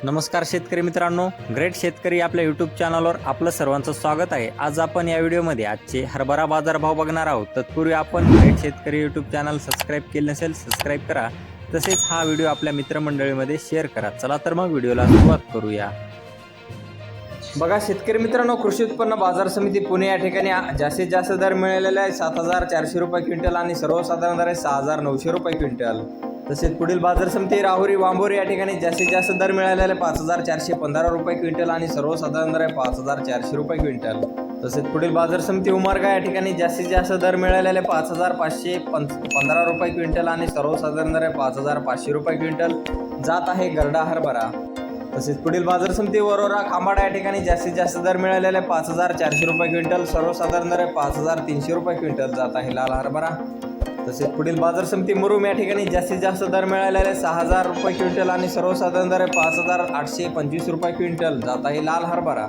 नमस्कार शेतकरी मित्रांनो, ग्रेट शेतकरी आपल्या यूट्यूब चॅनलवर आपलं सर्वांचं स्वागत आहे। आज आपण या व्हिडिओमध्ये आजचे हरभरा बाजारभाव बघणार आहोत। तत्पूर्वी आपण ग्रेट शेतकरी यूट्यूब चॅनल सबस्क्राइब केले नसेल सबस्क्राइब करा, तसेच हा व्हिडिओ आपल्या मित्रमंडळीमध्ये शेअर करा। चला तर मग व्हिडिओला सुरुवात करूया। बघा शेतकरी मित्रांनो, कृषी उत्पन्न बाजार समिती पुणे या ठिकाणी जास्तीत जास्त दर मिळालेला आहे 7,400 रुपये क्विंटल आणि सर्वसाधारण दर आहे 6,900 रुपये क्विंटल। तसेच पुढील बाजार समिती राहुरी वांबोरी या ठिकाणी जास्तीत जास्त दर मिळालेला आहे 5,415 रुपये क्विंटल आणि सर्वसाधारण दर आहे 5,400 रुपये क्विंटल। तसेच पुढील बाजार समिती उमरगा या ठिकाणी जास्तीत जास्त दर मिळालेले 5,515 रुपये क्विंटल आणि सर्वसाधारण दर आहे 5,500 रुपये क्विंटल। जात आहे गरडा हरभरा। तसेच पुढील बाजार समिती वरोरा खांबाडा या ठिकाणी जास्तीत जास्त दर मिळालेले 5,400 रुपये क्विंटल, सर्वसाधारण दर आहे 5,300 रुपये क्विंटल। जात आहे लाल हरभरा। तसेच पुढील बाजार समिती मुरुम या ठिकाणी जास्तीत जास्त दर मिळालेले 6,000 रुपये क्विंटल आणि सर्वसाधारण दर आहे 5,825 रुपये क्विंटल। जात आहे लाल हरभरा।